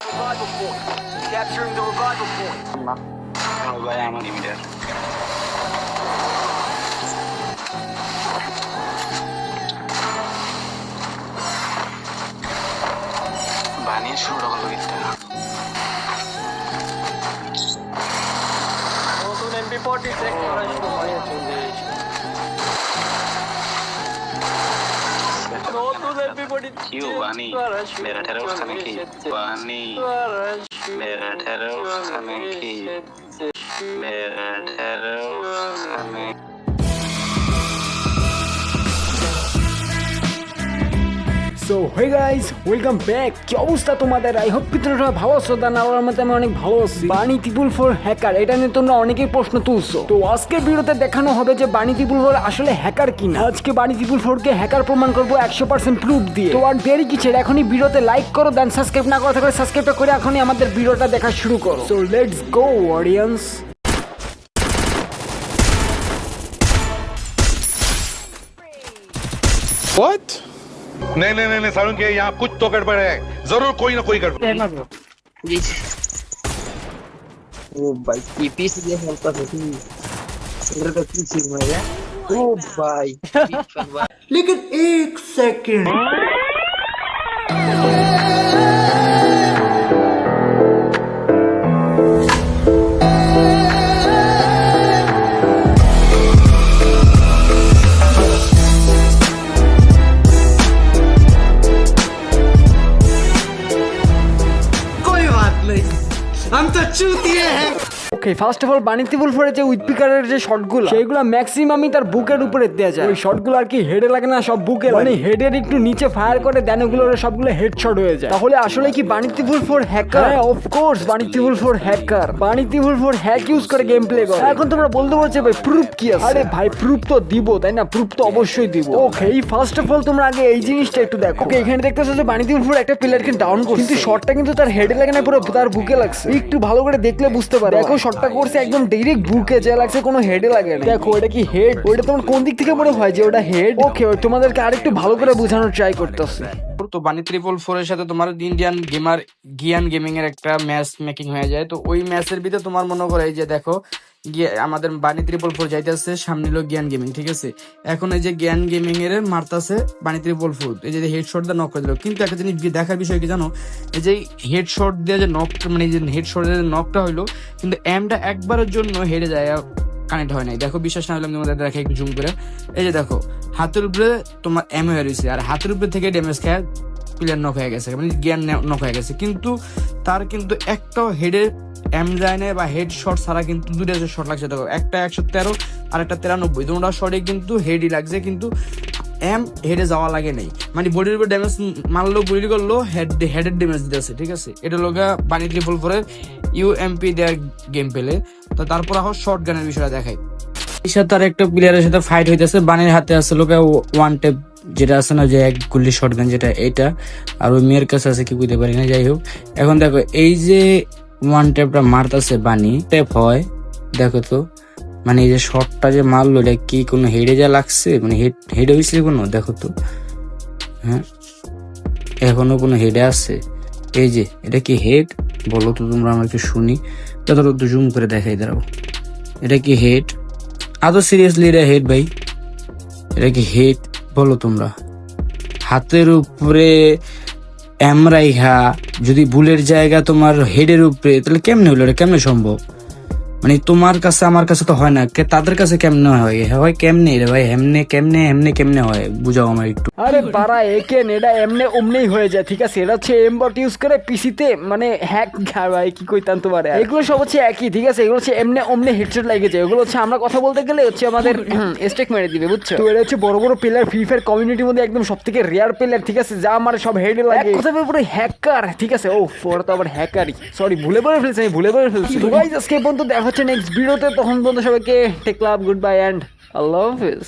Revival point. Capturing the revival point. ভাই আমার limiter বানিয়ে শুরু হলো এটা নতুন MP40 চেক করার সময় চলে এসেছে। নতুন MP40 क्यों बानी मेरा ठहरा खाने की बानी मेरा ठहरा खाने की मेरा ठहरा खाने so hey guys welcome back. কি অবস্থা তোমাদের? আই হোপ তোমরা ভালো আছো। আমার মতে আমি অনেক ভালো আছি। বানি ত্রিপুল ফোর হ্যাকার, এটা নিয়ে তোমরা অনেকেই প্রশ্ন তুলছো। তো আজকের ভিডিওতে দেখানো হবে যে বানি ত্রিপুল ফোর আসলে হ্যাকার কিনা। আজকে বানি ত্রিপুল ফোরকে হ্যাকার প্রমাণ করবো 100% প্রুফ দিয়ে। তো আর দেরি কিসের, এখনই ভিডিওতে লাইক করো, দেন সাবস্ক্রাইব না করা থাকলে সাবস্ক্রাইবটা করে এখনই আমাদের ভিডিওটা দেখা শুরু করো। So let's go audience. What? नहीं नहीं नहीं सारुण के यहाँ कुछ तो गड़बड़ है जरूर कोई ना कोई गड़बड़ जी ओ भाई ये पीस दे हल्का सा थी इधर का पीस में है ओ भाई लेकिन एक second, okay first of all বানি ত্রিপুল ফোরের যে উইথপিকারের যে শটগুলো সেইগুলো ম্যাক্সিমামই তার বুকের উপরে দেওয়া যায়। ওই শটগুলো আর কি হেডে লাগে না, সব বুকে মানে হেডের একটু নিচে ফায়ার করে দেন, ওগুলো সবগুলো হেডশট হয়ে যায়। তাহলে আসলে কি বানি ত্রিপুল ফোর হ্যাকার? হ্যাঁ অফকোর্স বানি ত্রিপুল ফোর হ্যাকার। বানি ত্রিপুল ফোর হ্যাক ইউজ করে গেম প্লে করে। এখন তোমরা বলতে পারছো ভাই প্রুফ কি আছে? আরে ভাই প্রুফ তো দিব, তাই না? প্রুফ তো অবশ্যই দিব। ওকে ফার্স্ট অফ অল তোমরা আগে এই জিনিসটা একটু দেখো। ওকে এখানে দেখতেছো যে বানি ত্রিপুল ফোর একটা প্লেয়ারকে ডাউন করছে, কিন্তু শটটা কিন্তু তার হেডে লাগে না, পুরো তার বুকে লাগছে। একটু ভালো করে দেখলে বুঝতে পারো। দেখো শটটা করছে একদম ডাইরেক্ট বুকে, যা লাগছে কোনো হেডে লাগে না। দেখো এটা কি হেড? ওটা তোমার কোন দিক থেকে মনে হয় যে ওটা হেড? ওকে তোমাদেরকে আরেকটু ভালো করে বোঝানোর ট্রাই করতেছি। তো বানি ত্রিপল ফোরের সাথে তোমার ইন্ডিয়ান গেমার গিয়ান গেমিং এর একটা ম্যাচ মেকিং হয়ে যায়। তো ওই ম্যাচের ভিতরে তোমার মনে করে এই যে দেখো আমাদের বানি ত্রিপল ফোর যাইতেছে, সামনে হলো জ্ঞান গেমিং, ঠিক আছে? এখন এই যে জ্ঞান গেমিং এর মারতাছে বানি ত্রিপল ফোর, এই যে হেডশট দিয়ে নক করে দিল। কিন্তু একটা জিনিস দেখার বিষয় কি জানো, এই যে হেডশট দিয়ে যে নক, মানে এই যে হেডশট দিয়ে নকটা হইলো, কিন্তু এমটা একবারের জন্য হেডে যায় কানেক্ট হয় নাই। দেখো বিশ্বাস না হলে আমি তোমাদের দেখে একটু জুম করে, এই যে দেখো হাতের উপরে তোমার এম হয়ে রয়েছে, আর হাতের উপরে থেকে ড্যামেজ খায় প্লেয়ার নক হয়ে গেছে, মানে জ্ঞান নক হয়ে গেছে। কিন্তু তার কিন্তু একটাও হেডে এম যায় না, বা হেড শট ছাড়া কিন্তু দুটো শট লাগছে। দেখো একটা 113 আর একটা 93, দুটো শটে কিন্তু হেডই লাগছে, কিন্তু এম হেডে যাওয়া লাগে নাই। মানে বডির উপর ড্যামেজ মারলো, গুলি করলো, হেডের ড্যামেজ দিতেছে, ঠিক আছে? এটা লোকা বানি ত্রিপল ফোরের ইউএমপি দেয়ার গেম পেলে। তো তারপর এখন শর্ট গানের বিষয়টা দেখাই। এর সাথে আর একটা প্লেয়ারের সাথে ফাইট হইতেছে, বানির হাতে আছে লোকা ওয়ান টেপ, যেটা আছে না যে এক গুলি শটগান, যেটা এটা, আর ওই মেয়ের কাছে আছে কি বুঝতে পারি না। যাই হোক, এখন দেখো এই যে ওয়ান টেপটা মারতেছে বানি, টেপ হয় দেখো তো, মানে এই যে শটটা যে মারলো এটা কি কোনো হেডে যা লাগছে, মানে হেডে হয়েছে কোনো? দেখো তো, হ্যাঁ এখনো কোনো হেডে আছে? এই যে এটা কি হেড বলো তো তোমরা, আমার একটু শুনি। যতটা জুম করে দেখাই দাঁড়াও, এটা কি হেড? আদৌ সিরিয়াসলি এটা হেড ভাই? এটা কি হেড বলো তোমরা? হাতের উপরে এমরাইহা যদি বুলের জায়গা তোমার হেডের উপরে, তাহলে কেমনে হলো? এটা কেমনে সম্ভব? মানে তোমার কাছে আমার কাছে তো হয় না, তাদের কাছে কেমনে হয়? হয় কেমনে রে ভাই? হেমনে কেমনে, হেমনে কেমনে হয় বুঝাও আমার একটু। আরে বারা একেন এটা এমনে অমনেই হয়ে যায়, ঠিক আছে? এটা হচ্ছে এমবট ইউজ করে পিসিতে মানে হ্যাক ভাই, কি কইতাম তোমার, এগুলো সব হচ্ছে একই, ঠিক আছে? এগুলো হচ্ছে এমনে অমনে হেডশট লাগে যায়। এগুলো হচ্ছে আমরা কথা বলতে গেলে হচ্ছে আমাদের স্টেক মেরে দিবে, বুঝছো? তো এটা হচ্ছে বড় বড় প্লেয়ার, ফ্রি ফায়ার কমিউনিটির মধ্যে একদম সবথেকে রেয়ার প্লেয়ার, ঠিক আছে? যা আমার সব হেডে লাগে, কথা বলে পুরো হ্যাকার, ঠিক আছে? ও ফোর তো আবার হ্যাকারই, সরি ভুলে পড়ে ফেলছি, আমি ভুলে পড়ে ফেলছি। তো গাইস আজকে পর্যন্ত দেখা হচ্ছে নেক্সট ভিডিওতে, তখন পর্যন্ত সবাইকে take love, goodbye and আল্লাহ হাফেজ।